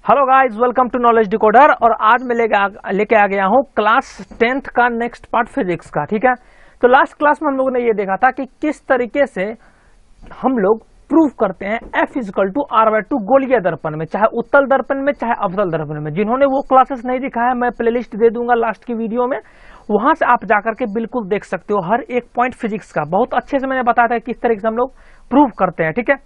Hello guys, welcome to knowledge decoder. और आज मैं लेके आ गया हूँ क्लास 10th का नेक्स्ट पार्ट फिजिक्स का। ठीक है, तो लास्ट क्लास में हम लोगों ने ये देखा था कि किस तरीके से हम लोग प्रूव करते हैं F इजिकल टू R/2 गोलीय दर्पण में, चाहे उत्तल दर्पण में चाहे अवतल दर्पण में। जिन्होंने वो क्लासेस नहीं दिखा है, मैं प्लेलिस्ट दे दूंगा लास्ट की वीडियो में, वहां से आप जाकर के बिल्कुल देख सकते हो। हर एक पॉइंट फिजिक्स का बहुत अच्छे से मैंने बताया था किस तरीके से हम लोग प्रूव करते हैं। ठीक है,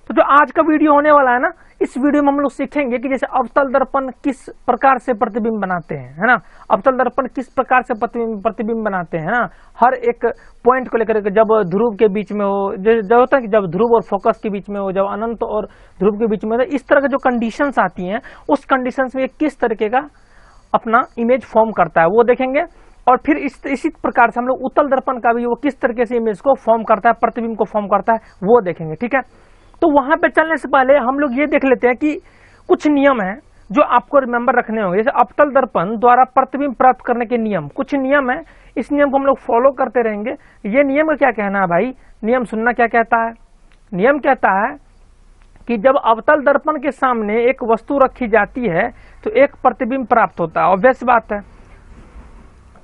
तो जो आज का वीडियो होने वाला है ना, इस वीडियो में हम लोग सीखेंगे कि जैसे अवतल दर्पण किस प्रकार से प्रतिबिंब बनाते हैं, है ना। अवतल दर्पण किस प्रकार से प्रतिबिंब बनाते हैं, ना। हर एक पॉइंट को लेकर, जब ध्रुव के बीच में हो, जो होता है कि जब ध्रुव और फोकस के बीच में हो, जब अनंत और ध्रुव के बीच में हो, इस तरह की जो कंडीशंस आती हैं, उस कंडीशंस में किस तरीके का अपना इमेज फॉर्म करता है वो देखेंगे। और फिर इसी प्रकार से हम लोग उत्तल दर्पण का भी वो किस तरीके से इमेज को फॉर्म करता है, प्रतिबिंब को फॉर्म करता है, वो देखेंगे। ठीक है, तो वहां पे चलने से पहले हम लोग ये देख लेते हैं कि कुछ नियम है जो आपको रिमेंबर रखने होंगे। जैसे अवतल दर्पण द्वारा प्रतिबिंब प्राप्त करने के नियम, कुछ नियम है, इस नियम को हम लोग फॉलो करते रहेंगे। ये नियम का क्या कहना है भाई, नियम सुनना क्या कहता है। नियम कहता है कि जब अवतल दर्पण के सामने एक वस्तु रखी जाती है तो एक प्रतिबिंब प्राप्त होता है। ऑब्वियस बात है,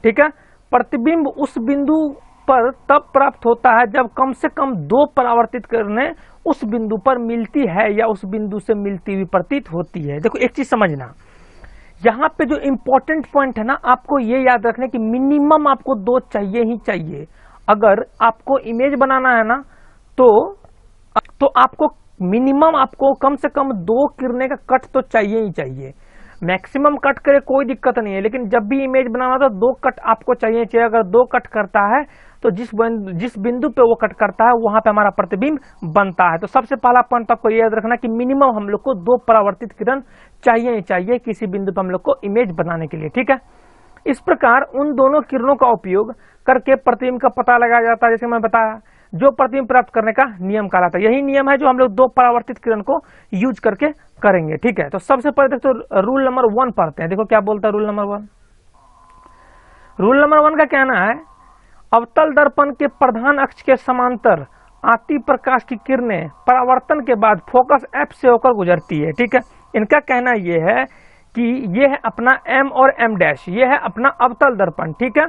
ठीक है। प्रतिबिंब उस बिंदु पर तब प्राप्त होता है जब कम से कम दो परावर्तित किरणें उस बिंदु पर मिलती है या उस बिंदु से मिलती हुई प्रतीत होती है। देखो एक चीज समझना, यहाँ पे जो इंपॉर्टेंट पॉइंट है ना, आपको ये याद रखना कि मिनिमम आपको दो चाहिए ही चाहिए। अगर आपको इमेज बनाना है ना, तो आपको मिनिमम आपको कम से कम दो किरणें का कट तो चाहिए ही चाहिए। मैक्सिमम कट करे कोई दिक्कत नहीं है, लेकिन जब भी इमेज बनाना तो दो कट आपको चाहिए चाहिए। अगर दो कट करता है तो जिस बिंदु पे वो कट करता है वहां पे हमारा प्रतिबिंब बनता है। तो सबसे पहला पॉइंट आपको याद रखना कि मिनिमम हम लोग को दो परावर्तित किरण चाहिए ही चाहिए किसी बिंदु पे हम लोग को इमेज बनाने के लिए। ठीक है, इस प्रकार उन दोनों किरणों का उपयोग करके प्रतिबिंब का पता लगाया जाता है। जैसे मैं बताया, जो प्रतिबिंब प्राप्त करने का नियम कहलाता है। यही नियम है जो हम लोग दो परावर्तित किरण को यूज करके करेंगे। ठीक है, तो सबसे पहले देखो रूल नंबर 1 पढ़ते हैं। देखो क्या बोलता है रूल नंबर 1। रूल नंबर 1 का कहना है, अवतल दर्पण के प्रधान अक्ष के समांतर आती प्रकाश की किरणें परावर्तन के बाद फोकस F से होकर गुजरती है। ठीक है, इनका कहना यह है कि यह है अपना M और M', यह है अपना अवतल दर्पण। ठीक है,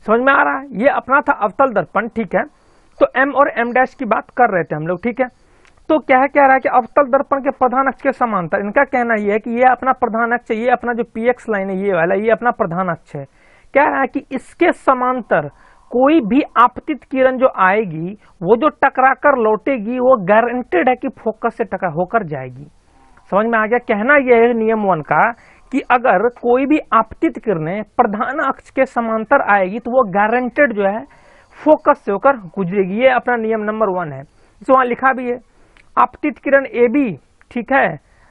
समझ में आ रहा है, ये अपना था अवतल दर्पण। ठीक है, तो M और M' की बात कर रहे थे हम लोग। ठीक है, तो क्या कह रहा है कि अवतल दर्पण के प्रधान अक्ष के समांतर, इनका कहना यह है कि ये अपना प्रधान अक्ष है, ये अपना जो PX लाइन है ये वाला, ये अपना प्रधान अक्ष है। कह रहा है कि इसके समांतर कोई भी आपतित किरण जो आएगी, वो जो टकरा कर लौटेगी, वो गारंटेड है कि फोकस से टकरा होकर जाएगी। समझ में आ गया। कहना यह है नियम 1 का कि अगर कोई भी आपतित किरणें प्रधान अक्ष के समांतर आएगी तो वो गारंटेड जो है फोकस से होकर गुजरेगी। ये अपना नियम नंबर 1 है, जो वहां लिखा भी है। आपतित किरण AB, ठीक है,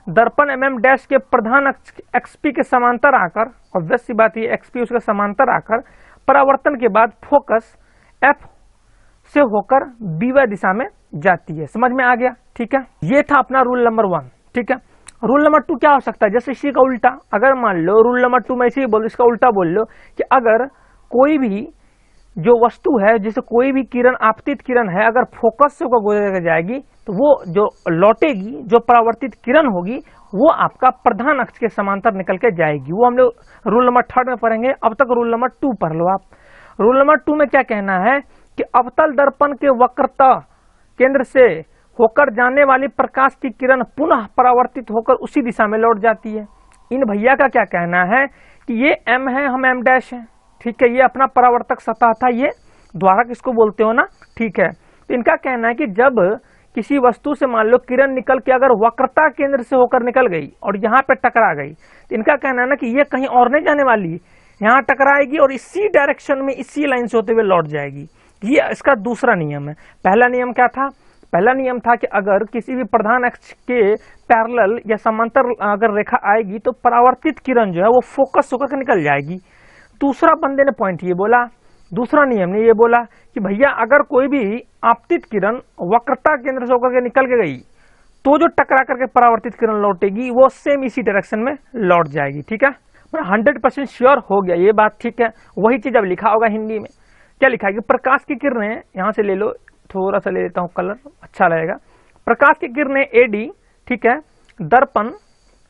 दर्पण MM' के प्रधान अक्ष XP के समांतर आकर, ऑब्वियस सी बात है XP उसके समांतर आकर परावर्तन के बाद फोकस F से होकर BY दिशा में जाती है। समझ में आ गया। ठीक है, ये था अपना रूल नंबर 1। ठीक है, रूल नंबर 2 क्या हो सकता है, जैसे इसी का उल्टा, अगर मान लो रूल नंबर 2 में इसी बोल, इसका उल्टा बोल लो कि अगर कोई भी जो वस्तु है, जैसे कोई भी किरण आपतित किरण है, अगर फोकस से होकर गुजर जाएगी तो वो जो लौटेगी, जो परावर्तित किरण होगी, वो आपका प्रधान अक्ष के समांतर निकल के जाएगी। वो हम लोग रूल नंबर 3 में पढ़ेंगे। अब तक रूल नंबर 2 पढ़ लो आप। रूल नंबर 2 में क्या कहना है कि अवतल दर्पण के वक्रता केंद्र से होकर जाने वाली प्रकाश की किरण पुनः परावर्तित होकर उसी दिशा में लौट जाती है। इन भैया का क्या कहना है कि ये M है, हम M' है। ठीक है, ये अपना परावर्तक सतह था, ये द्वारक इसको बोलते हो ना। ठीक है, तो इनका कहना है कि जब किसी वस्तु से मान लो किरण निकल के अगर वक्रता केंद्र से होकर निकल गई और यहाँ पे टकरा गई, तो इनका कहना है ना कि ये कहीं और नहीं जाने वाली, यहाँ टकराएगी और इसी डायरेक्शन में इसी लाइन से होते हुए लौट जाएगी। ये इसका दूसरा नियम है। पहला नियम क्या था, पहला नियम था कि अगर किसी भी प्रधान अक्ष के पैरेलल या समांतर अगर रेखा आएगी तो परावर्तित किरण जो है वो फोकस होकर निकल जाएगी। दूसरा बंदे ने पॉइंट ये बोला, दूसरा नियम ने ये बोला कि भैया अगर कोई भी आपतित किरण वक्रता केंद्र से होकर के निकल के गई तो जो टकरा करके परावर्तित किरण लौटेगी वो सेम इसी डायरेक्शन में लौट जाएगी। ठीक है, मैं 100% श्योर हो गया ये बात। ठीक है, वही चीज अब लिखा होगा हिंदी में। क्या लिखा है कि प्रकाश की किरणें, यहां से ले लो, थोड़ा सा ले लेता हूं कलर, अच्छा लगेगा। प्रकाश की किरणें AD, ठीक है, दर्पण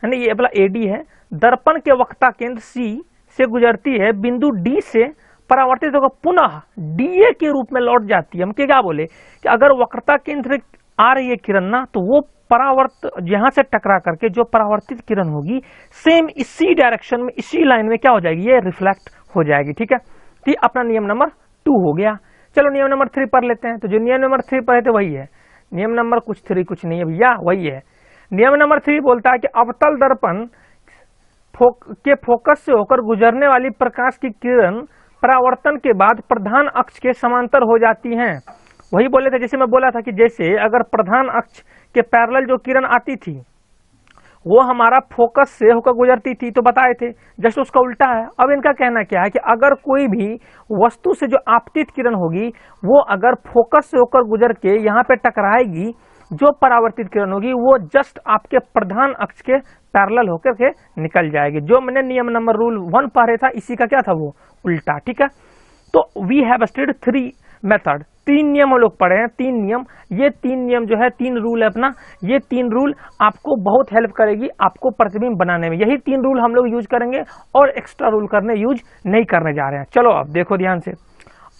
है ना, ये वाला एडी है, दर्पण के वक्रता केंद्र सी से गुजरती है, बिंदु डी से परावर्तित होकर पुनः डीए के रूप में लौट जाती है। हम क्या बोले कि अगर वक्रता केंद्र आ रही है किरण ना, तो वो परावर्त यहां से टकरा करके जो परावर्तित किरण होगी सेम इसी डायरेक्शन में, इसी लाइन में क्या हो जाएगी, ये रिफ्लेक्ट हो जाएगी। ठीक है, तो अपना नियम नंबर 2 हो गया। चलो नियम नंबर 3 पढ़ लेते हैं। तो जो नियम नंबर 3 पढ़े थे वही है, नियम नंबर कुछ 3 कुछ नहीं है भैया, वही है। नियम नंबर 3 बोलता है कि अवतल दर्पण के फोकस से होकर गुजरने वाली प्रकाश की किरण परावर्तन के बाद प्रधान अक्ष के समांतर हो जाती हैं। वही बोले थे, जैसे मैं बोला था कि जैसे अगर प्रधान अक्ष के पैरेलल जो किरण आती थी वो हमारा फोकस से होकर गुजरती थी, तो बताए थे जस्ट उसका उल्टा है। अब इनका कहना क्या है कि अगर कोई भी वस्तु से जो आपतित किरण होगी वो अगर फोकस से होकर गुजर के यहाँ पे टकराएगी, जो परावर्तित किरण होगी वो जस्ट आपके प्रधान अक्ष के पैरेलल होकर के निकल जाएगी। जो मैंने नियम नंबर रूल 1 पढ़े था, इसी का क्या था, वो उल्टा। ठीक है, तो वी हैव स्टडीड 3 मेथड, 3 नियम हम लोग पढ़े हैं, 3 नियम। ये 3 नियम जो है, 3 रूल है अपना, ये 3 रूल आपको बहुत हेल्प करेगी आपको प्रतिबिंब बनाने में। यही 3 रूल हम लोग यूज करेंगे और एक्स्ट्रा रूल करने यूज नहीं करने जा रहे हैं। चलो अब देखो ध्यान से,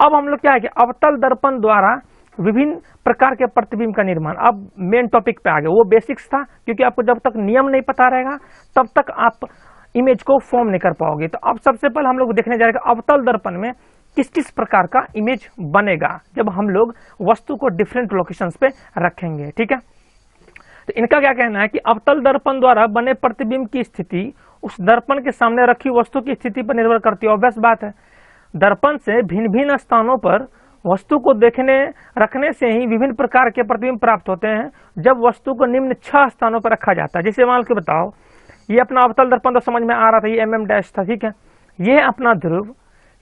अब हम लोग क्या है कि अवतल दर्पण द्वारा विभिन्न प्रकार के प्रतिबिंब का निर्माण। अब मेन टॉपिक पे आ गए, वो बेसिक्स था, क्योंकि आपको जब तक नियम नहीं पता रहेगा तब तक आप इमेज को फॉर्म नहीं कर पाओगे। तो अब सबसे पहले हम लोग देखने जा रहे हैं अवतल दर्पण में किस किस प्रकार का इमेज बनेगा जब हम लोग वस्तु को डिफरेंट लोकेशंस पे रखेंगे। ठीक है, तो इनका क्या कहना है कि अवतल दर्पण द्वारा बने प्रतिबिंब की स्थिति उस दर्पण के सामने रखी वस्तु की स्थिति पर निर्भर करती है। ऑब्वियस बात है, दर्पण से भिन्न भिन्न स्थानों पर वस्तु को रखने से ही विभिन्न प्रकार के प्रतिबिंब प्राप्त होते हैं। जब वस्तु को निम्न 6 स्थानों पर रखा जाता है, जैसे मान के बताओ ये अपना अवतल दर्पण तो समझ में आ रहा था, ये MM' था। ठीक है, ये अपना ध्रुव,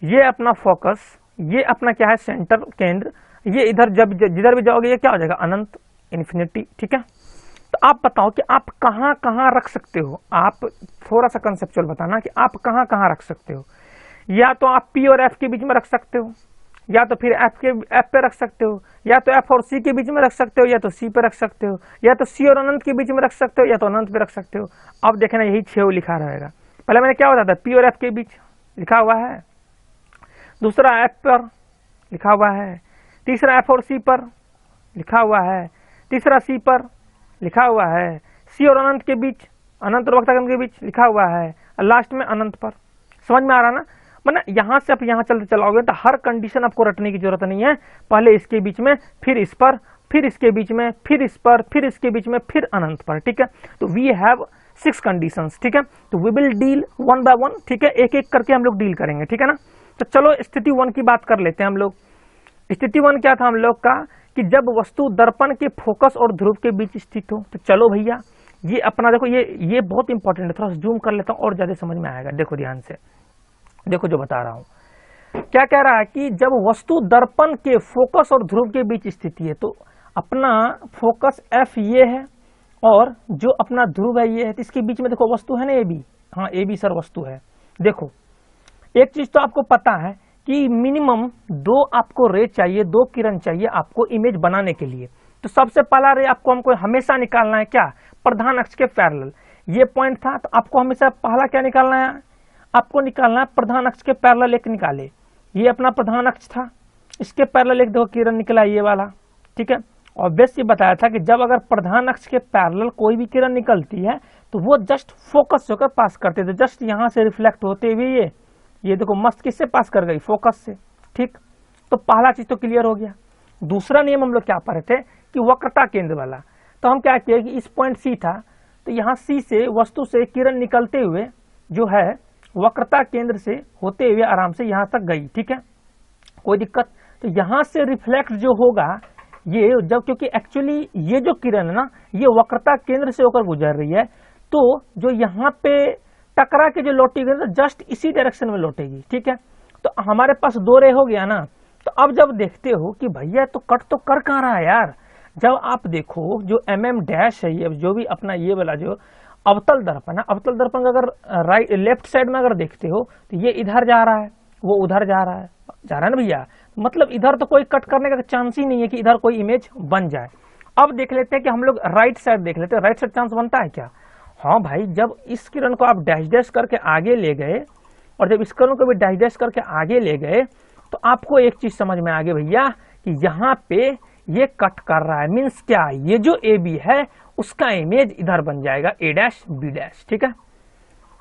ये अपना फोकस, ये अपना क्या है सेंटर केंद्र, ये इधर जब जिधर भी जाओगे ये क्या हो जाएगा, अनंत, इन्फिनिटी। ठीक है, तो आप बताओ कि आप कहाँ कहाँ रख सकते हो। आप थोड़ा सा कंसेप्चुअल बताना कि आप कहाँ कहाँ रख सकते हो। या तो आप P और F के बीच में रख सकते हो, या तो फिर F पे रख सकते हो, या तो F और C के बीच में रख सकते हो, या तो C पे रख सकते हो, या तो C और अनंत के बीच में रख सकते हो, या तो अनंत पे रख सकते हो। अब देखना यही 6 लिखा रहेगा। पहले मैंने क्या बताया था, P और F के बीच लिखा हुआ है, दूसरा F पर लिखा हुआ है, तीसरा F और C पर लिखा हुआ है, तीसरा C पर लिखा हुआ है, C और अनंत के बीच, अनंत और वक्रता के बीच लिखा हुआ है, और लास्ट में अनंत पर। समझ में आ रहा ना, मतलब यहां से आप यहां चलते चलाओगे तो हर कंडीशन आपको रटने की जरूरत नहीं है। पहले इसके बीच में, फिर इस पर, फिर इसके बीच में, फिर इस पर, फिर इसके बीच में, फिर अनंत पर। ठीक है, तो वी हैव 6 कंडीशंस। ठीक है, तो वी विल डील 1 बाय 1। ठीक है, एक एक करके हम लोग डील करेंगे। ठीक है ना, तो चलो स्थिति 1 की बात कर लेते हैं हम लोग। स्थिति 1 क्या था हम लोग का कि जब वस्तु दर्पण के फोकस और ध्रुव के बीच स्थित हो। तो चलो भैया ये अपना देखो, ये बहुत इंपॉर्टेंट है, थोड़ा सा जूम कर लेता हूं और ज्यादा समझ में आएगा। देखो ध्यान से, देखो जो बता रहा हूं, क्या कह रहा है कि जब वस्तु दर्पण के फोकस और ध्रुव के बीच स्थिति है, तो अपना फोकस F ये है और जो अपना ध्रुव है ये है, तो इसके बीच में देखो वस्तु है ना AB। हाँ AB सर वस्तु है। देखो एक चीज तो आपको पता है कि मिनिमम 2 आपको रे चाहिए, 2 किरण चाहिए आपको इमेज बनाने के लिए। तो सबसे पहला रे आपको हमको हमेशा निकालना है क्या, प्रधान अक्ष के पैरेलल। ये पॉइंट था, तो आपको हमेशा पहला क्या निकालना है, आपको निकालना है प्रधान अक्ष के पैरेलल एक निकाले। ये अपना प्रधान अक्ष था, इसके पैरेलल एक देखो किरण निकला ये वाला। ठीक है, ऑब्वियस ये बताया था कि जब अगर प्रधान अक्ष के पैरेलल कोई भी किरण निकलती है तो वो जस्ट फोकस होकर पास करते थे, जस्ट यहाँ से रिफ्लेक्ट होते हुए ये देखो मस्त किससे पास कर गई, फोकस से। ठीक, तो पहला चीज तो क्लियर हो गया। दूसरा नियम हम लोग क्या पढ़े थे कि वक्रता केंद्र वाला। तो हम क्या किए कि इस पॉइंट C था, तो यहाँ C से वस्तु से किरण निकलते हुए जो है वक्रता केंद्र से होते हुए आराम से यहाँ तक गई। ठीक है, कोई दिक्कत। तो यहाँ से रिफ्लेक्ट जो होगा ये जब, क्योंकि एक्चुअली ये जो किरण है ना ये वक्रता केंद्र से होकर गुजर रही है, तो जो यहाँ पे टकरा के जो लौटेगी तो जस्ट इसी डायरेक्शन में लौटेगी। ठीक है, तो हमारे पास 2 रे हो गया ना। तो अब जब देखते हो कि भैया तो कट तो कर कहाँ रहा है यार, जब आप देखो जो MM' है, ये जो भी अपना ये वाला जो अवतल दर्पण है, अवतल दर्पण अगर लेफ्ट साइड में अगर देखते हो तो ये इधर जा रहा है, वो उधर जा रहा है ना भैया। मतलब इधर तो कोई कट करने का चांस ही नहीं है कि इधर कोई इमेज बन जाए। अब देख लेते हैं कि हम लोग राइट साइड देख लेते हैं, राइट साइड चांस बनता है क्या। हाँ भाई, जब इस किरण को आप डैश डैश करके आगे ले गए और जब इस किरण को भी डैश डैश करके आगे ले गए तो आपको एक चीज समझ में आ गई भैया कि यहाँ पे ये कट कर रहा है, मीन्स क्या, ये जो ए बी है उसका इमेज इधर बन जाएगा ए डैश बी डैश। ठीक है,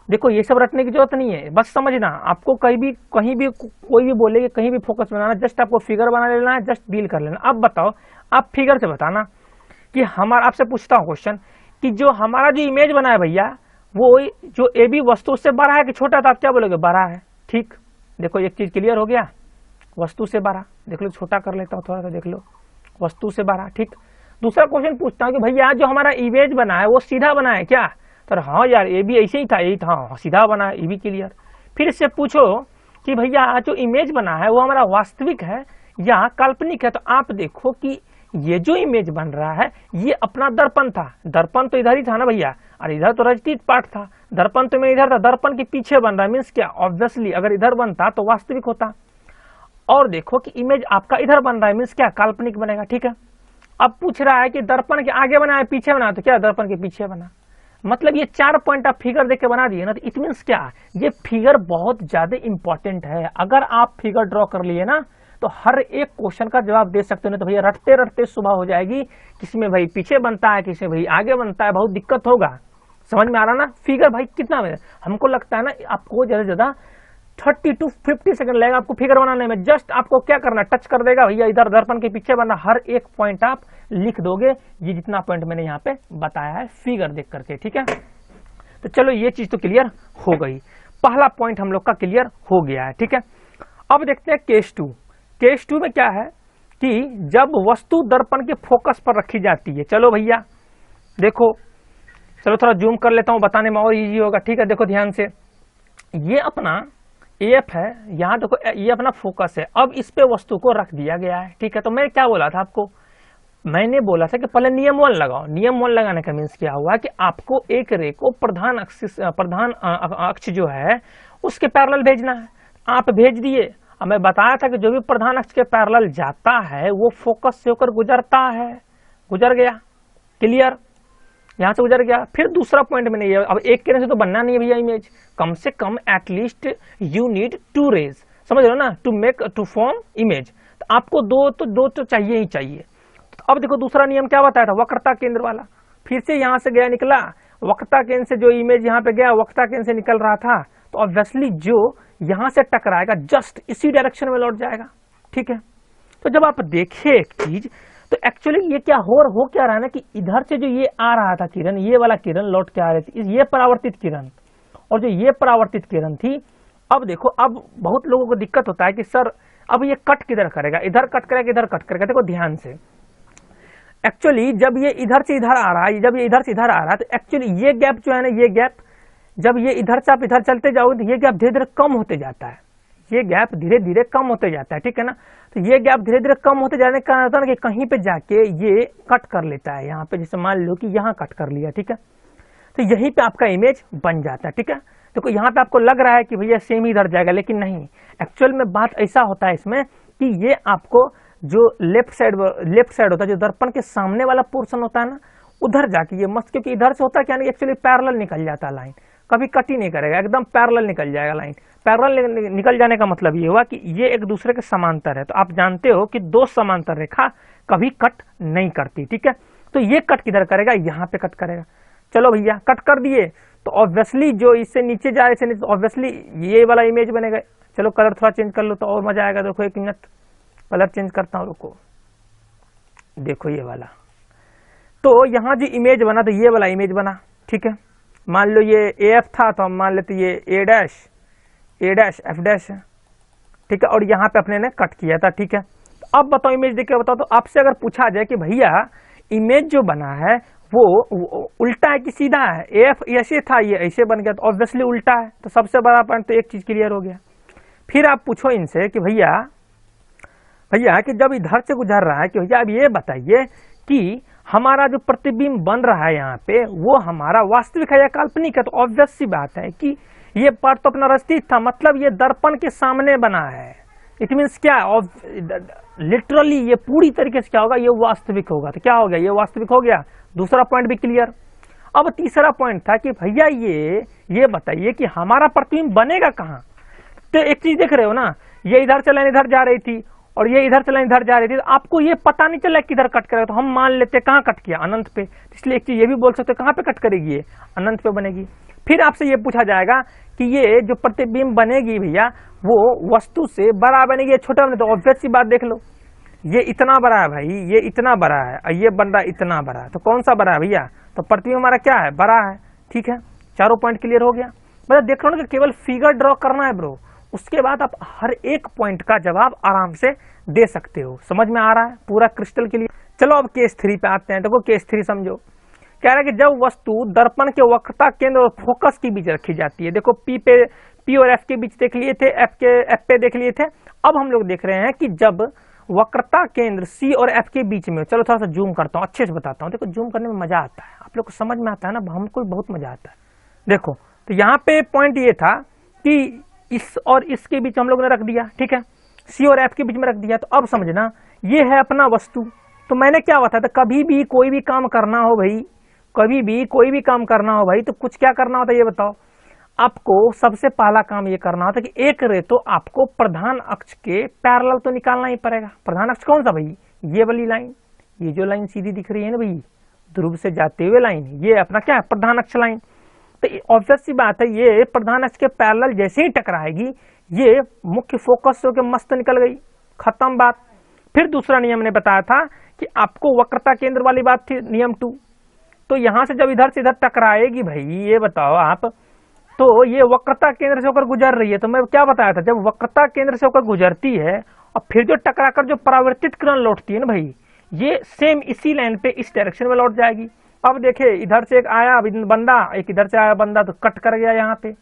देखो ये सब रटने की जरूरत नहीं है, बस समझना। आपको कहीं भी कोई भी बोले कि कहीं भी फोकस बनाना, जस्ट आपको फिगर बना लेना है, जस्ट डील कर लेना। अब बताओ, आप फिगर से बताना कि हमारा, आपसे पूछता हूँ क्वेश्चन कि जो हमारा जो इमेज बना है भैया वो जो ए बी वस्तु उससे बड़ा है कि छोटा, था आप क्या बोलोगे, बड़ा है। ठीक, देखो एक चीज क्लियर हो गया, वस्तु से बड़ा। देख लो, छोटा कर लेता हूँ थोड़ा सा, देख लो, वस्तु से बड़ा। ठीक, दूसरा क्वेश्चन पूछता हूँ कि भैया जो हमारा इमेज बना है वो सीधा बना है क्या, तो हाँ यार ए बी ऐसे ही था, यही था, हाँ सीधा बना है, ए बी क्लियर। फिर इससे पूछो कि भैया जो इमेज बना है वो हमारा वास्तविक है या काल्पनिक है, तो आप देखो कि ये जो इमेज बन रहा है ये अपना दर्पण था, दर्पण तो इधर ही था ना भैया, और इधर तो रजतीत पार्ट था, दर्पण तो मैं इधर था, दर्पण के पीछे बन रहा है, मीन्स क्या, ऑब्वियसली अगर इधर बनता तो वास्तविक होता। और देखो कि इमेज आपका इधर बन रहा है, मीन्स क्या, काल्पनिक बनेगा। ठीक है, अब पूछ रहा है कि दर्पण के आगे बना है पीछे बना, तो क्या दर्पण के पीछे बना। मतलब ये 4 पॉइंट आप फिगर देख के बना दिए ना, तो इट मीन्स क्या, ये फिगर बहुत ज्यादा इंपॉर्टेंट है। अगर आप फिगर ड्रॉ कर लिए ना तो हर एक क्वेश्चन का जवाब दे सकते हो, नहीं तो भैया रटते रटते सुबह हो जाएगी, किसी में भाई पीछे बनता है, किसी में भाई आगे बनता है, बहुत दिक्कत होगा। समझ में आ रहा ना, फिगर भाई कितना में, हमको लगता है ना आपको ज्यादा से ज्यादा 30 to 50 सेकंड लगेगा आपको फिगर बनाने में। जस्ट आपको क्या करना, टच कर देगा भैया इधर दर्पण के पीछे बना, हर एक पॉइंट आप लिख दोगे, ये जितना पॉइंट मैंने यहाँ पे बताया है फिगर देख करके। ठीक है, तो चलो ये चीज तो क्लियर हो गई, पहला पॉइंट हम लोग का क्लियर हो गया है। ठीक है, अब देखते हैं केस 2। केस 2 में क्या है कि जब वस्तु दर्पण के फोकस पर रखी जाती है। चलो भैया देखो, चलो थोड़ा जूम कर लेता हूं, बताने में और इजी होगा। ठीक है, देखो ध्यान से, ये अपना एफ है, यहाँ देखो ये अपना फोकस है, अब इस पे वस्तु को रख दिया गया है। ठीक है, तो मैं क्या बोला था आपको, मैंने बोला था कि पहले नियम 1 लगाओ। नियम 1 लगाने का मीन्स क्या हुआ कि आपको एक रे को प्रधान अक्ष जो है उसके पैरेलल भेजना है, आप भेज दिए। अब मैं बताया था कि जो भी प्रधान अक्ष के पैरेलल जाता है वो फोकस से होकर गुजरता है, गुजर गया, क्लियर, यहां से गुजर गया। फिर दूसरा पॉइंट में नहीं है, अब एक किरण से तो बनना नहीं है भैया इमेज, कम से कम एटलीस्ट यू नीड 2 रेज, समझ रहे हो ना, टू फॉर्म इमेज। तो आपको दो तो चाहिए ही चाहिए। तो अब देखो दूसरा नियम क्या बताया था, वक्रता केंद्र वाला। फिर से यहां से गया निकला, वक्रता केंद्र से जो इमेज यहाँ पे गया वक्रता केंद्र से निकल रहा था, तो ऑब्वियसली जो यहां से टकराएगा जस्ट इसी डायरेक्शन में लौट जाएगा। ठीक है, तो जब आप देखें एक चीज तो एक्चुअली ये क्या हो क्या रहा है ना कि इधर से जो ये आ रहा था किरण, ये वाला किरण लौट के आ रही थी, ये परावर्तित किरण, और जो ये परावर्तित किरण थी, अब देखो अब बहुत लोगों को दिक्कत होता है कि सर अब ये कट किधर करेगा, इधर कट करेगा इधर कट करेगा। देखो ध्यान से, एक्चुअली जब ये इधर से इधर आ रहा है, जब ये इधर से इधर आ रहा है, तो एक्चुअली ये गैप जो है ना, ये गैप जब ये इधर से आप इधर चलते जाओगे तो ये गैप धीरे धीरे कम होते जाता है, ये गैप धीरे धीरे कम होते जाता है। ठीक है ना, तो ये गैप धीरे धीरे कम होते जाने का कारण है कि कहीं पे जाके ये कट कर लेता है, यहाँ पे जैसे मान लो कि यहाँ कट कर लिया। ठीक है, तो यहीं पे आपका इमेज बन जाता है। ठीक है, देखो यहाँ पे आपको लग रहा है कि भैया सेम ही इधर जाएगा, लेकिन नहीं, एक्चुअल में बात ऐसा होता है इसमें कि ये आपको जो लेफ्ट साइड होता है, जो दर्पण के सामने वाला पोर्शन होता है ना, उधर जाके ये मस्त, क्योंकि इधर से होता है क्या ना, एक्चुअली पैरेलल निकल जाता है लाइन, कभी कट ही नहीं करेगा, एकदम पैरेलल निकल जाएगा लाइन। पैरेलल निकल जाने का मतलब ये हुआ कि ये एक दूसरे के समांतर है। तो आप जानते हो कि 2 समांतर रेखा कभी कट नहीं करती। ठीक है, तो ये कट किधर करेगा, यहाँ पे कट करेगा। चलो भैया कट कर दिए, तो ऑब्वियसली जो इससे नीचे जा रहे थे, ऑब्वियसली ये वाला इमेज बनेगा। चलो कलर थोड़ा चेंज कर लो तो और मजा आएगा। देखो 1 मिनट, कलर चेंज करता हूँ, रुको, देखो ये वाला, तो यहाँ जो इमेज बना तो ये वाला इमेज बना। ठीक है, मान लो ये AF था, तो हम मान लेते ये A डैश F डैश है। ठीक है, और यहाँ पे अपने ने कट किया था। ठीक है, तो अब बताओ इमेज देख के बताओ, तो आपसे अगर पूछा जाए कि भैया इमेज जो बना है वो उल्टा है कि सीधा है, AF ऐसे था ये ऐसे बन गया, तो ऑब्वियसली उल्टा है। तो सबसे बड़ा पॉइंट तो एक चीज क्लियर हो गया। फिर आप पूछो इनसे कि भैया कि जब इधर से गुजर रहा है कि भैया अब ये बताइए कि हमारा जो प्रतिबिंब बन रहा है यहाँ पे वो हमारा वास्तविक है या काल्पनिक है। तो ऑब्वियस सी बात है कि ये पार्ट तो अपना रस्ती था, मतलब ये दर्पण के सामने बना है। इट मीन्स क्या, लिटरली ये पूरी तरीके से क्या होगा, ये वास्तविक होगा। तो क्या हो गया, ये वास्तविक हो गया। दूसरा पॉइंट भी क्लियर। अब तीसरा पॉइंट था कि भैया ये बताइए कि हमारा प्रतिबिंब बनेगा कहाँ। तो एक चीज देख रहे हो ना, ये इधर से लाइन इधर जा रही थी और ये इधर से लाइन इधर जा रही थी, तो आपको ये पता नहीं चला किधर कट करेगा, तो हम मान लेते कहाँ कट किया, अनंत पे। इसलिए एक चीज ये भी बोल सकते कहाँ पे कट करेगी, ये अनंत पे बनेगी। फिर आपसे ये पूछा जाएगा कि ये जो प्रतिबिंब बनेगी भैया वो वस्तु से बड़ा बनेगी या छोटा बनेगी, तो ऑब्वियस सी बात देख लो, ये इतना बड़ा है भाई, ये इतना बड़ा है और ये बन रहा इतना बड़ा है, तो कौन सा बड़ा है भैया, तो प्रतिबिंब हमारा क्या है, बड़ा है। ठीक है, चारों पॉइंट क्लियर हो गया। मतलब देख रहे हो ना कि केवल फिगर ड्रॉ करना है ब्रो, उसके बाद आप हर एक पॉइंट का जवाब आराम से दे सकते हो। समझ में आ रहा है पूरा क्रिस्टल के लिए। चलो अब केस 3 पे आते हैं। देखो केस 3 समझो, कह रहा है कि जब वस्तु दर्पण के वक्रता केंद्र और फोकस के बीच रखी जाती है। देखो पी और एफ के बीच देख लिए थे, एफ पे देख लिए थे। अब हम लोग देख रहे हैं कि जब वक्रता केंद्र सी और एफ के बीच में, चलो थोड़ा सा जूम करता हूँ, अच्छे से बताता हूँ। देखो जूम करने में मजा आता है, आप लोग को समझ में आता है ना, हमको बहुत मजा आता है। देखो तो यहाँ पे पॉइंट ये था कि इस और इसके बीच हम लोग ने रख दिया, ठीक है, सी और एफ के बीच में रख दिया। तो अब समझना ये है अपना वस्तु। तो मैंने क्या बताया था, कभी भी कोई भी काम करना हो भाई, कभी भी कोई भी काम करना हो भाई, तो कुछ क्या करना होता है ये बताओ। आपको सबसे पहला काम ये करना होता है कि एक रे तो आपको प्रधान अक्ष के पैरेलल तो निकालना ही पड़ेगा। प्रधान अक्ष कौन सा भाई, ये वाली लाइन, ये जो लाइन सीधी दिख रही है ना भाई, ध्रुव से जाते हुए लाइन, ये अपना क्या है, प्रधान अक्ष लाइन। तो ऑब्वियस सी बात है, ये प्रधान अक्ष के पैरेलल जैसे ही टकराएगी, ये मुख्य फोकस से होकर मस्त निकल गई, खत्म बात। फिर दूसरा नियम ने बताया था कि आपको वक्रता केंद्र वाली बात थी, नियम 2। तो यहां से जब इधर से इधर टकराएगी भाई, ये बताओ आप, तो ये वक्रता केंद्र से होकर गुजर रही है। तो मैं क्या बताया था, जब वक्रता केंद्र से होकर गुजरती है और फिर जो टकराकर जो परावर्तित किरण लौटती है ना भाई, ये सेम इसी लाइन पे इस डायरेक्शन में लौट जाएगी। अब देखे इधर से एक आया बंदा, एक इधर से आया बंदा, तो कट कर गया यहाँ पे।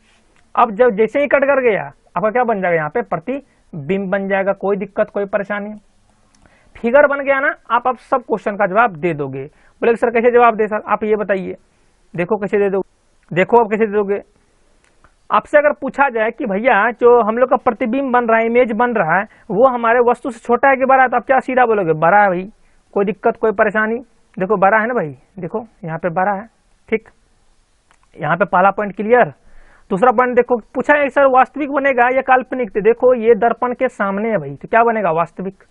अब जब जैसे ही कट कर गया, आपका क्या बन जाएगा, यहाँ पे प्रतिबिंब बन जाएगा, कोई दिक्कत कोई परेशानी। फिगर बन गया ना, आप अब सब क्वेश्चन का जवाब दे दोगे। बोले सर कैसे जवाब दे, सर आप ये बताइए। देखो कैसे दे दो, देखो अब कैसे दे दोगे। आपसे अगर पूछा जाए कि भैया जो हम लोग का प्रतिबिंब बन रहा है, इमेज बन रहा है, वो हमारे वस्तु से छोटा है कि बड़ा है, तो आप क्या सीधा बोलोगे, बड़ा है भाई, कोई दिक्कत कोई परेशानी। देखो बड़ा है ना भाई, देखो यहाँ पे बड़ा है, ठीक, यहाँ पे पहला पॉइंट क्लियर। दूसरा पॉइंट देखो, पूछा है सर वास्तविक बनेगा या काल्पनिक, तो देखो ये दर्पण के सामने है भाई, तो क्या बनेगा, वास्तविक।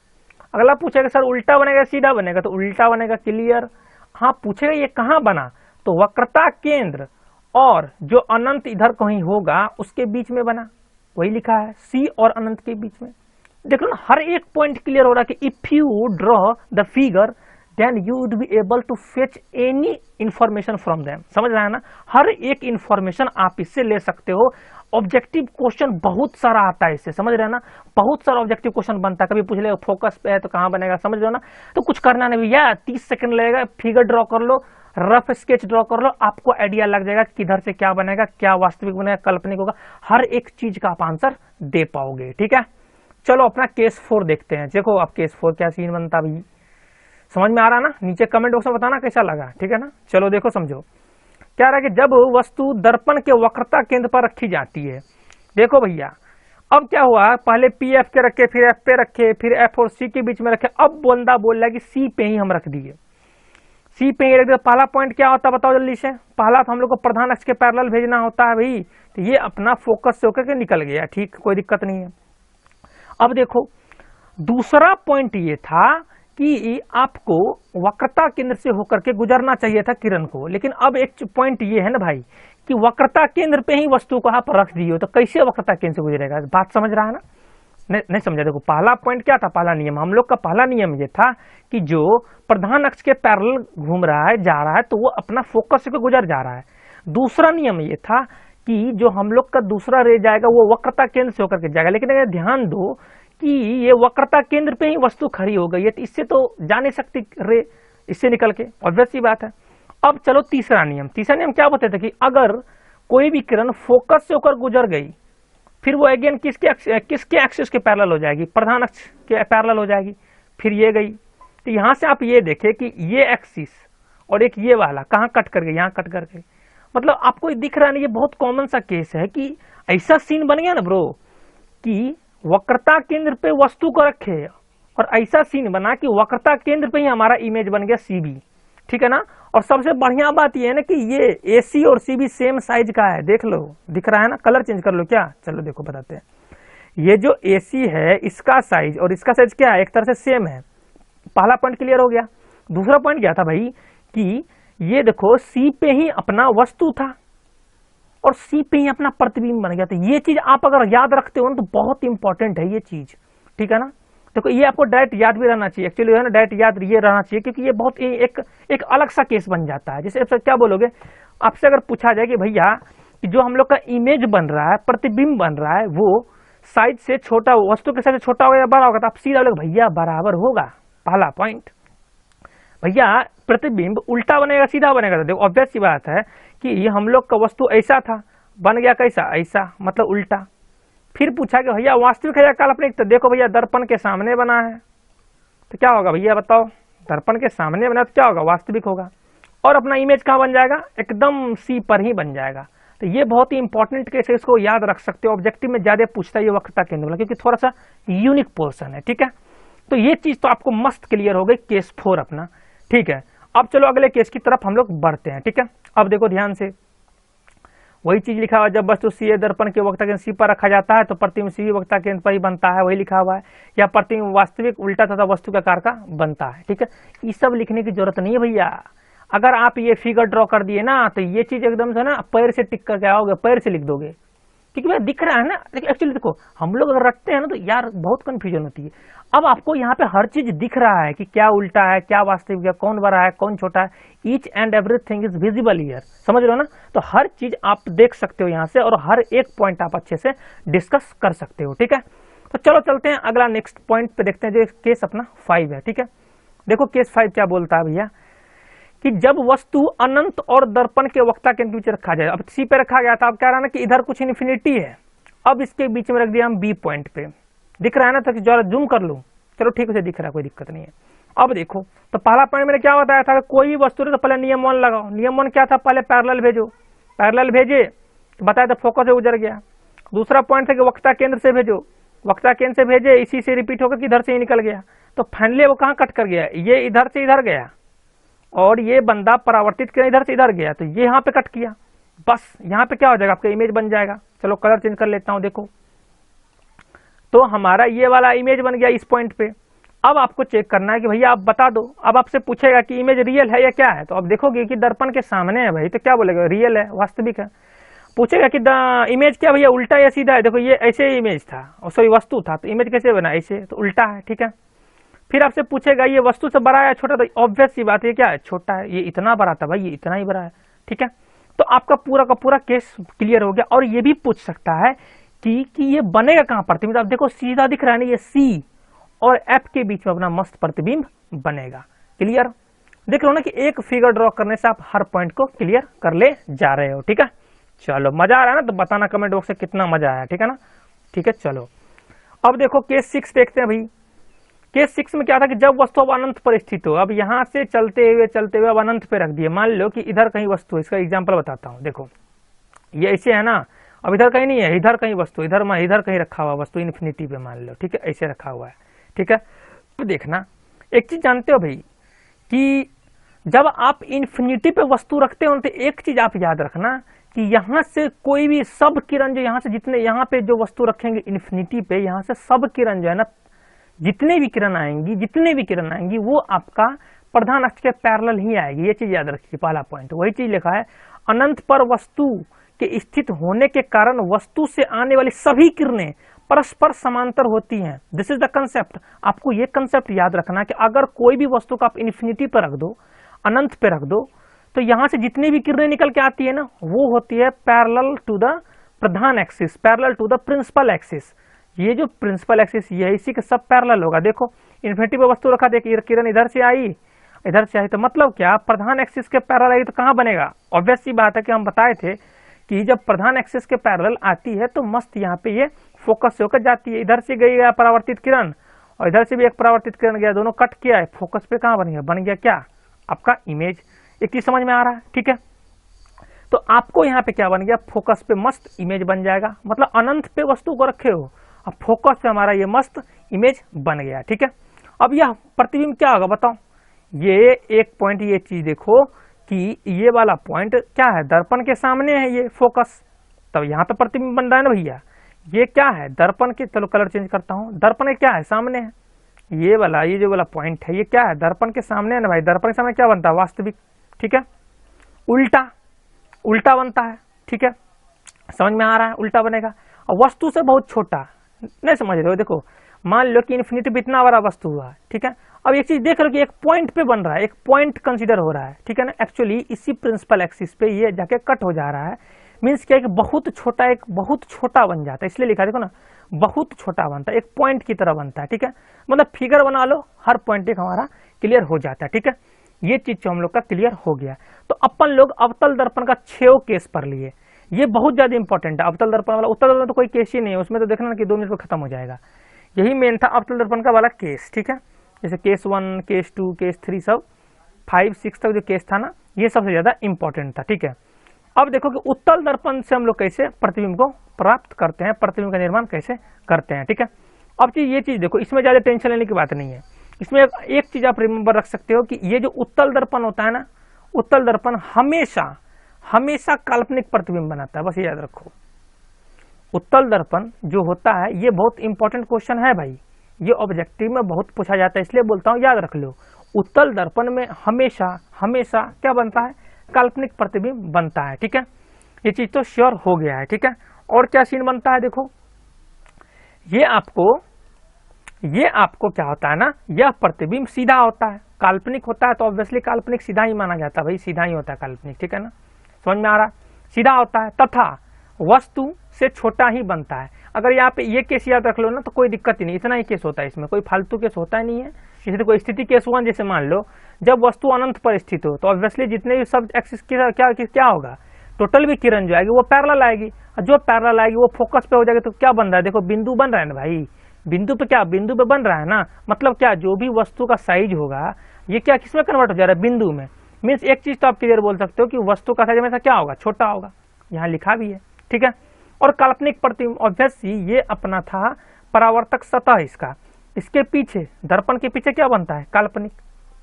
अगला पूछेगा सर उल्टा बनेगा सीधा बनेगा, तो उल्टा बनेगा, क्लियर। हाँ पूछेगा ये कहाँ बना, तो वक्रता केंद्र और जो अनंत इधर कहीं होगा उसके बीच में बना, वही लिखा है, सी और अनंत के बीच में। देखो ना हर एक पॉइंट क्लियर हो रहा है कि if you draw the figure then you would be able to fetch any information from them। समझ रहा है ना, हर एक इंफॉर्मेशन आप इससे ले सकते हो। ऑब्जेक्टिव क्वेश्चन बहुत सारा आता है इससे, समझ रहे हैं ना, बहुत सारा ऑब्जेक्टिव क्वेश्चन बनता है। कभी पूछ ले फोकस पे है तो कहाँ बनेगा, समझ रहे हो ना। तो कुछ करना नहीं भैया, 30 सेकंड लगेगा, फिगर ड्रॉ कर लो, रफ स्केच ड्रॉ कर लो, आपको आइडिया लग जाएगा किधर से क्या बनेगा, क्या वास्तविक बनेगा, काल्पनिक होगा, हर एक चीज का आप आंसर दे पाओगे। ठीक है, चलो अपना केस 4 देखते हैं। देखो अब केस 4 क्या सीन बनता भाई, समझ में आ रहा ना, नीचे कमेंट बॉक्स में बताना कैसा लगा, ठीक है ना। चलो देखो समझो, क्या रहा कि जब वस्तु दर्पण के वक्रता केंद्र पर रखी जाती है, देखो भैया अब क्या हुआ, पहले पी एफ के रखे, फिर एफ पे रखे, फिर एफ और सी के बीच में रखे। अब बंदा बोल रहा है कि सी पे ही हम रख दिए, सी पे ही रख दिया। पहला पॉइंट क्या होता है बताओ जल्दी से, पहला तो हम लोग को प्रधान अक्ष के पैरेलल भेजना होता है भाई, तो ये अपना फोकस से होकर के निकल गया, ठीक, कोई दिक्कत नहीं है। अब देखो दूसरा पॉइंट ये था कि आपको वक्रता केंद्र से होकर के गुजरना चाहिए था किरण को, लेकिन अब एक पॉइंट ये है ना भाई कि वक्रता केंद्र पे ही वस्तु को आप रख दिए हो, तो कैसे वक्रता केंद्र से गुजरेगा, बात समझ रहा है ना, नहीं समझा। देखो पहला पॉइंट क्या था, पहला नियम हम लोग का पहला नियम ये था कि जो प्रधान अक्ष के पैरेलल घूम रहा है, जा रहा है, तो वो अपना फोकस से गुजर जा रहा है। दूसरा नियम ये था कि जो हम लोग का दूसरा रे जाएगा वो वक्रता केंद्र से होकर के जाएगा, लेकिन अगर ध्यान दो कि ये वक्रता केंद्र पे ही वस्तु खड़ी हो गई है, तो इससे तो जा नहीं सकती रे इससे निकल के, ऑब्वियस सी बात है। अब चलो तीसरा नियम, तीसरा नियम क्या बताता है कि अगर कोई भी किरण फोकस से होकर गुजर गई, फिर वो अगेन किसके एक्सिस के पैरेलल हो जाएगी, प्रधान अक्ष के पैरेलल हो जाएगी, फिर ये गई। तो यहां से आप ये देखें कि ये एक्सिस और एक ये वाला कहाँ कट कर गई, यहाँ कट कर गई। मतलब आपको दिख रहा है ना, ये बहुत कॉमन सा केस है कि ऐसा सीन बन गया ना ब्रो कि वक्रता केंद्र पे वस्तु को रखे और ऐसा सीन बना कि वक्रता केंद्र पे ही हमारा इमेज बन गया सीबी, ठीक है ना। और सबसे बढ़िया बात ये है ना कि ये AC और CB सेम साइज का है, देख लो, दिख रहा है ना, कलर चेंज कर लो क्या, चलो देखो बताते हैं। ये जो AC है इसका साइज और इसका साइज क्या है, एक तरह से सेम है। पहला पॉइंट क्लियर हो गया। दूसरा पॉइंट क्या था भाई कि ये देखो C पे ही अपना वस्तु था और C पे ही अपना प्रतिबिंब बन गया। तो ये चीज आप अगर याद रखते हो ना तो बहुत इंपॉर्टेंट है ये चीज, ठीक है ना। देखो ये आपको डायरेक्ट याद भी रहना चाहिए, एक्चुअली है ना, डायरेक्ट याद ये रहना चाहिए, क्योंकि ये बहुत एक अलग सा केस बन जाता है। जैसे आप क्या बोलोगे, आपसे अगर पूछा जाए कि भैया जो हम लोग का इमेज बन रहा है, प्रतिबिंब बन रहा है, वो साइज से छोटा, वस्तु के साइज से छोटा होगा या बड़ा होगा, तो आप सीधा बोलोगे भैया बराबर होगा। पहला पॉइंट, भैया प्रतिबिंब उल्टा बनेगा सीधा बनेगा, तो देखो ऑब्वियस सी बात है कि ये हम लोग का वस्तु ऐसा था, बन गया कैसा, ऐसा, मतलब उल्टा। फिर पूछा कि भैया वास्तविक है या काल्पनिक, तो देखो भैया दर्पण के सामने बना है, तो क्या होगा भैया बताओ, दर्पण के सामने बना तो क्या होगा, वास्तविक होगा। और अपना इमेज कहाँ बन जाएगा, एकदम C पर ही बन जाएगा। तो ये बहुत ही इंपॉर्टेंट केस है, इसको याद रख सकते हो। ऑब्जेक्टिव में ज्यादा पूछता है ये वक्रता केंद्र वाला, क्योंकि थोड़ा सा यूनिक पोर्शन है, ठीक है। तो ये चीज तो आपको मस्त क्लियर हो गई, केस 4 अपना, ठीक है। अब चलो अगले केस की तरफ हम लोग बढ़ते हैं, ठीक है। अब देखो ध्यान से, वही चीज लिखा हुआ है, जब वस्तु C दर्पण के वक्ता केंद्र C पर रखा जाता है तो प्रतिबिंब C वक्ता केंद्र पर ही बनता है, वही लिखा हुआ है। या प्रतिबिंब वास्तविक उल्टा तथा वस्तु के आकार का बनता है, ठीक है। ये सब लिखने की जरूरत नहीं है भैया। अगर आप ये फिगर ड्रॉ कर दिए ना तो ये चीज एकदम से ना पैर से टिक करके आओगे, पैर से लिख दोगे, क्योंकि भाई दिख रहा है ना। एक्चुअली देखो हम लोग अगर रखते हैं ना तो यार बहुत कंफ्यूजन होती है। अब आपको यहाँ पे हर चीज दिख रहा है कि क्या उल्टा है, क्या वास्तविक है, कौन बड़ा है, कौन छोटा है। Each and everything is visible here, समझ रहे हो ना। तो हर चीज आप देख सकते हो यहाँ से, और हर एक पॉइंट आप अच्छे से डिस्कस कर सकते हो, ठीक है। तो चलो चलते हैं अगला नेक्स्ट पॉइंट पे, देखते हैं जो केस अपना 5 है, ठीक है। देखो केस 5 क्या बोलता है भैया कि जब वस्तु अनंत और दर्पण के वक्ता के बीच रखा जाए। अब C पे रखा गया था, अब कह रहा है ना कि इधर कुछ इन्फिनिटी है, अब इसके बीच में रख दिया हम B पॉइंट पे, दिख रहा है ना, तो जरा जूम कर लूं, चलो ठीक है, दिख रहा है, कोई दिक्कत नहीं है। अब देखो तो पहला पॉइंट मैंने क्या बताया था, कोई भी वस्तु तो पहले नियम 1 लगाओ। नियम 1 क्या था, पहले पैरेलल भेजो, पैरेलल भेजे तो बताया था फोकस से गुजर गया। दूसरा पॉइंट था कि वक्ता केंद्र से भेजो, वक्ता केंद्र से भेजे, इसी से रिपीट होकर इधर से ही निकल गया, तो फाइनली वो कहाँ कट कर गया, ये इधर से इधर गया और ये बंदा परावर्तित किया इधर से इधर गया, तो ये यहाँ पे कट किया। बस यहाँ पे क्या हो जाएगा, आपका इमेज बन जाएगा। चलो कलर चेंज कर लेता हूँ, देखो तो हमारा ये वाला इमेज बन गया इस पॉइंट पे। अब आपको चेक करना है कि भैया आप बता दो, अब आपसे पूछेगा कि इमेज रियल है या क्या है, तो आप देखोगे कि दर्पण के सामने है भाई, तो क्या बोलेगा, रियल है, वास्तविक है। पूछेगा कि इमेज क्या भैया, उल्टा या सीधा है, देखो ये ऐसे ही इमेज था, सॉरी वस्तु था, तो इमेज कैसे बना, ऐसे, तो उल्टा है, ठीक है। फिर आपसे पूछेगा ये वस्तु से बड़ा है या छोटा, तो ऑब्वियस सी बात है क्या है, छोटा है, ये इतना बड़ा था भाई, ये इतना ही बड़ा है, ठीक है। तो आपका पूरा का पूरा केस क्लियर हो गया। और ये भी पूछ सकता है कि ये बनेगा कहां प्रतिबिंब, आप देखो सीधा दिख रहा है ना, ये C और F के बीच में अपना मस्त प्रतिबिंब बनेगा। क्लियर, देख लो ना कि एक फिगर ड्रॉ करने से आप हर पॉइंट को क्लियर कर ले जा रहे हो, ठीक है। चलो मजा आ रहा है ना, तो बताना कमेंट बॉक्स से कितना मजा आया, ठीक है ना, ठीक है। चलो अब देखो केस 6 देखते हैं भाई। केस 6 में क्या था कि जब वस्तु अब अनंत पर स्थित हो, अब यहां से चलते हुए अब अनंत पे रख दिए। मान लो कि इधर कहीं वस्तु है, इसका एग्जांपल बताता हूं, देखो ये ऐसे है ना, अब इधर कहीं नहीं है, इधर कहीं वस्तु, इधर कहीं रखा हुआ वस्तु इन्फिनिटी पे, मान लो, ठीक है, ऐसे रखा हुआ है, ठीक है। तो देखना एक चीज जानते हो भाई कि जब आप इन्फिनिटी पे वस्तु रखते हो तो एक चीज आप याद रखना कि यहां से कोई भी सब किरण जो यहां से जितने यहाँ पे जो वस्तु रखेंगे इन्फिनिटी पे, यहां से सब किरण जो है ना, जितने भी किरण आएंगी वो आपका प्रधान अक्ष के पैरेलल ही आएगी। ये चीज याद रखिए, पहला पॉइंट वही चीज लिखा है, अनंत पर वस्तु के स्थित होने के कारण वस्तु से आने वाली सभी किरणें परस्पर समांतर होती हैं। This is the concept. आपको ये कंसेप्ट याद रखना कि अगर कोई भी वस्तु को आप इन्फिनिटी पर रख दो, अनंत पे रख दो, तो यहां से जितनी भी किरणें निकल के आती है ना, वो होती है पैरेलल टू द प्रधान axis, parallel to the principal axis. ये जो प्रिंसिपल एक्सिस ये है, इसी के सब पैरेलल होगा। देखो इन्फिनिटी पे वस्तु रखा, देखिए किरण इधर से आई, तो मतलब क्या, प्रधान एक्सिस के पैरेलल आई तो कहां बनेगा, ऑब्वियस सी बात है कि हम बताए थे कि जब प्रधान एक्सिस के पैरेलल आती है तो मस्त यहाँ पे ये फोकस से होकर जाती है। इधर से गई गया परावर्तित किरण और इधर से भी एक परावर्तित किरण गया, दोनों कट किया है, फोकस पे कहां बन गया क्या, आपका इमेज। एक चीज समझ में आ रहा है, ठीक है। तो आपको यहाँ पे क्या बन गया, फोकस पे मस्त इमेज बन जाएगा। मतलब अनंत पे वस्तु को रखे हो, अब फोकस पे हमारा ये मस्त इमेज बन गया, ठीक है। अब यह प्रतिबिंब क्या होगा बताओ, ये एक पॉइंट, ये चीज देखो कि ये वाला पॉइंट क्या है, दर्पण के सामने है ये फोकस, तब यहाँ तो प्रतिबिंब बन रहा है ना भैया। ये क्या है, दर्पण के, चलो कलर चेंज करता हूँ, दर्पण के क्या है, सामने है। ये जो वाला पॉइंट है ये क्या है, दर्पण के सामने है ना भाई। दर्पण के सामने क्या बनता है, वास्तविक, ठीक है। उल्टा, उल्टा बनता है, ठीक है, समझ में आ रहा है, उल्टा बनेगा। और वस्तु से बहुत छोटा, नहीं समझ रहे हो, देखो मान लो कि इन्फिनिटी भी इतना बड़ा वस्तु हुआ है, ठीक है। अब एक चीज देख लो कि एक पॉइंट पे बन रहा है, एक पॉइंट कंसीडर हो रहा है, ठीक है ना। एक्चुअली इसी प्रिंसिपल एक्सिस पे ये जाके कट हो जा रहा है, मीन्स क्या है कि बहुत छोटा, एक बहुत छोटा बन जाता है, इसलिए लिखा देखो ना, बहुत छोटा बनता है, एक पॉइंट की तरह बनता है, ठीक है। मतलब फिगर बना लो, हर पॉइंट एक हमारा क्लियर हो जाता है, ठीक है। ये चीज जो हम लोग का क्लियर हो गया। तो अपन लोग अवतल दर्पण का 6 केस पर लिए, ये बहुत ज्यादा इंपॉर्टेंट है। अवतल दर्पण वाला, उत्तल दर्पण तो कोई केस ही नहीं है, उसमें तो देखना कि 2 मिनट में खत्म हो जाएगा। यही मेन था अवतल दर्पण का वाला केस, ठीक है। जैसे केस 1, केस 2, केस 3, सब 5, 6 तक जो केस था ना, ये सबसे ज्यादा इंपॉर्टेंट था, ठीक है। अब देखो कि उत्तल दर्पण से हम लोग कैसे प्रतिबिंब को प्राप्त करते हैं, प्रतिबिंब का निर्माण कैसे करते हैं, ठीक है। अब ये चीज देखो, इसमें ज्यादा टेंशन लेने की बात नहीं है। इसमें एक चीज आप रिमेंबर रख सकते हो कि ये जो उत्तल दर्पण होता है ना, उत्तल दर्पण हमेशा हमेशा काल्पनिक प्रतिबिंब बनाता है, बस ये याद रखो। उत्तल दर्पण जो होता है, ये बहुत इंपॉर्टेंट क्वेश्चन है भाई, ये ऑब्जेक्टिव में बहुत पूछा जाता है, इसलिए बोलता हूँ याद रख लो। उत्तल दर्पण में हमेशा हमेशा क्या बनता है, काल्पनिक प्रतिबिंब बनता है, ठीक है। ये चीज तो श्योर हो गया है, ठीक है। और क्या सीन बनता है, देखो ये आपको क्या होता है ना, यह प्रतिबिंब सीधा होता है, काल्पनिक होता है तो ऑब्वियसली काल्पनिक सीधा ही माना जाता है भाई, सीधा ही होता है काल्पनिक, ठीक है ना, समझ में आ रहा है, सीधा होता है तथा वस्तु से छोटा ही बनता है। अगर यहाँ पे ये केस याद रख लो ना तो कोई दिक्कत ही नहीं, इतना ही केस होता है, इसमें कोई फालतू केस होता ही नहीं है। जैसे कोई स्थिति केस 1, जैसे मान लो जब वस्तु अनंत पर स्थित हो तो ऑब्वियसली जितने भी सब एक्सिस क्या होगा, टोटल भी किरण जो आएगी वो पैरेलल आएगी, और जो पैरेलल आएगी वो फोकस पे हो जाएगी, तो क्या बन रहा है, देखो बिंदु बन रहा है ना भाई, बिंदु पे क्या, बिंदु पे बन रहा है ना, मतलब क्या, जो भी वस्तु का साइज होगा ये क्या किसमें कन्वर्ट हो जा रहा है, बिंदु में। मीन्स एक चीज तो आप क्लियर बोल सकते हो कि वस्तु का साइज हमेशा क्या होगा, छोटा होगा, यहाँ लिखा भी है, ठीक है। और काल्पनिक प्रतिबिंब ऑब्वियसली ये अपना था परावर्तक सतह, इसके पीछे, दर्पण के पीछे क्या बनता है, काल्पनिक।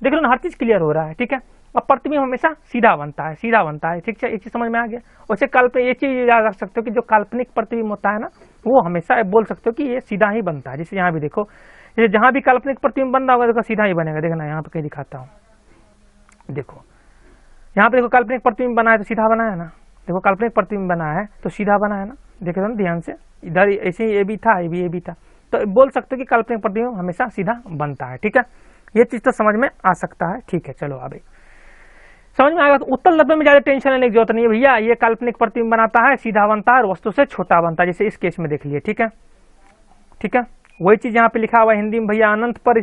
देख लो ना, हर चीज क्लियर हो रहा है, ठीक है। और प्रतिबिंब हमेशा सीधा बनता है, सीधा बनता है, ठीक है, ये चीज समझ में आ गया। वैसे काल्पनिक, ये चीज याद रख सकते हो कि जो काल्पनिक प्रतिबिंब होता है ना, वो हमेशा बोल सकते हो कि ये सीधा ही बनता है। जैसे यहाँ भी देखो, ये जहां भी काल्पनिक प्रतिबिंब बन रहा होगा देखो सीधा ही बनेगा, देखना यहाँ पे कहीं दिखाता हूँ, देखो यहाँ पे देखो काल्पनिक प्रतिबिंब बना है तो सीधा बना है ना, देखो काल्पनिक प्रतिबिंब बना है तो सीधा बना है ना, देखो ना ध्यान से, इधर ऐसे ही ये भी था, ये भी था, तो बोल सकते हो कि काल्पनिक प्रतिबिंब हमेशा सीधा बनता है, ठीक है। ये चीज तो समझ में आ सकता है, ठीक है। चलो अभी समझ में आएगा। तो उत्तल दर्पण में ज्यादा टेंशन लेने की जरूरत नहीं है भैया, ये काल्पनिक प्रतिबिंब बनाता है, सीधा बनता है और वस्तु से छोटा बनता है, जैसे इस केस में देख लिए, ठीक है, ठीक है। वही चीज यहाँ पे लिखा हुआ है हिंदी में भैया, अनंत पर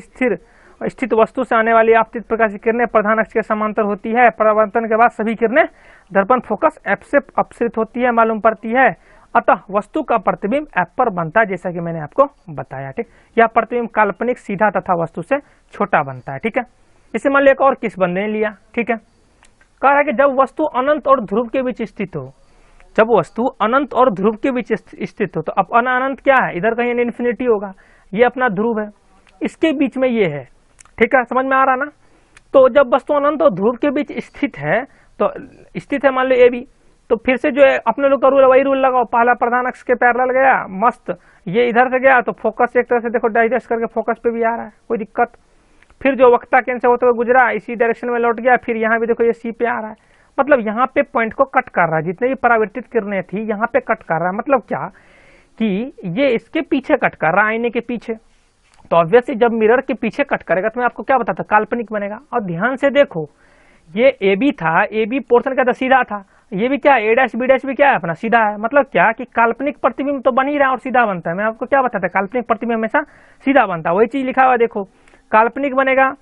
स्थित वस्तु से आने वाली आपतित प्रकाश की किरणें प्रधान अक्ष के समांतर होती है, परावर्तन के बाद सभी किरणें दर्पण फोकस एफ से अपसृत होती है, मालूम पड़ती है, अतः वस्तु का प्रतिबिंब एफ पर बनता है, जैसा कि मैंने आपको बताया, ठीक। यह प्रतिबिंब काल्पनिक, सीधा तथा वस्तु से छोटा बनता है, ठीक है। इसे मान लिया एक और किस बंदे ने लिया, ठीक है, कह रहा है कि जब वस्तु अनंत और ध्रुव के बीच स्थित हो, जब वस्तु अनंत और ध्रुव के बीच स्थित हो, तो अब अनंत क्या है, इधर कहीं इन्फिनिटी होगा, ये अपना ध्रुव है, इसके बीच में ये है, ठीक है, समझ में आ रहा ना। तो जब वस्तु अनंत और ध्रुव के बीच स्थित है, तो स्थित है मान लो ए भी, तो फिर से जो है अपने लोग का रूल है वही रूल लगाओ, पहला प्रधान अक्ष के पैरेलल गया, मस्त, ये इधर से गया तो फोकस एक तरह से देखो डाइजेस्ट करके फोकस पे भी आ रहा है, कोई दिक्कत। फिर जो वक्ता केंद्र से होते हुए गुजरा इसी डायरेक्शन में लौट गया, फिर यहाँ भी देखो ये सी पे आ रहा है, मतलब यहाँ पे पॉइंट को कट कर रहा है, जितने भी परावर्तित किरणें थी यहाँ पे कट कर रहा है, मतलब क्या कि ये इसके पीछे कट कर रहा है, आईने के पीछे। तो ऑब्वियसली जब मिरर के पीछे कट करेगा तो मैं आपको क्या बताता, काल्पनिक बनेगा। और ध्यान से देखो, ये ए बी था, ए बी पोर्शन का सीधा था, ये भी क्या ए डैश बी डैश भी क्या है अपना सीधा है, मतलब क्या कि काल्पनिक प्रतिबिंब तो बन ही रहा है और सीधा बनता है। मैं आपको क्या बताता, काल्पनिक प्रतिबिंब हमेशा सीधा बनता है, वही चीज लिखा हुआ है, देखो काल्पनिक बनेगा,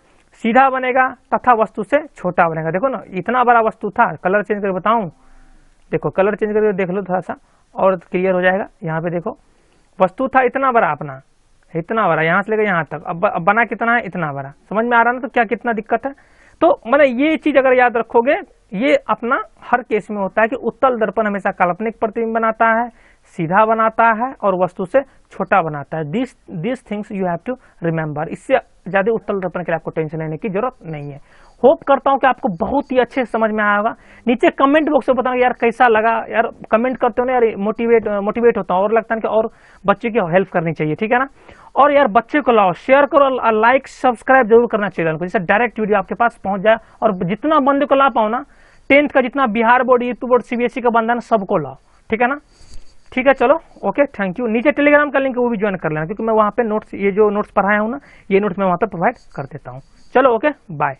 सीधा बनेगा तथा वस्तु से छोटा बनेगा। देखो ना, इतना बड़ा वस्तु था, कलर चेंज करके बताऊं, देखो कलर चेंज करके देख लो थोड़ा सा और क्लियर हो जाएगा। यहाँ पे देखो वस्तु था इतना बड़ा, अपना इतना बड़ा, यहाँ से लेकर यहाँ तक, अब बना कितना है, इतना बड़ा, समझ में आ रहा ना, तो क्या कितना दिक्कत है। तो मतलब ये चीज अगर याद रखोगे, ये अपना हर केस में होता है कि उत्तल दर्पण हमेशा काल्पनिक प्रतिबिंब बनाता है, सीधा बनाता है और वस्तु से छोटा बनाता है। This things you have to remember. इससे ज्यादा उत्तल दर्पण के लिए आपको टेंशन लेने की जरूरत नहीं है। होप करता हूं कि आपको बहुत ही अच्छे से समझ में आया होगा। नीचे कमेंट बॉक्स में बताओ यार कैसा लगा, यार कमेंट करते हो ना यार, मोटिवेट होता हूं और लगता है कि और बच्चे की हेल्प करनी चाहिए, ठीक है ना। और यार बच्चे को लाओ, शेयर करो, लाइक सब्सक्राइब जरूर करना चाहिए चैनल को, जिससे डायरेक्ट वीडियो आपके पास पहुंच जाए। और जितना बंदे को ला पाओ ना, 10th का जितना Bihar board, UP board, CBSE का बंदा ना, सबको लाओ, ठीक है ना। ठीक है, चलो ओके, थैंक यू। नीचे टेलीग्राम का लिंक वो भी ज्वाइन कर लेना, क्योंकि मैं वहां पे नोट्स, ये जो नोट्स पढ़ाया हूं ना, ये नोट्स मैं वहां पे प्रोवाइड कर देता हूं। चलो ओके, बाय।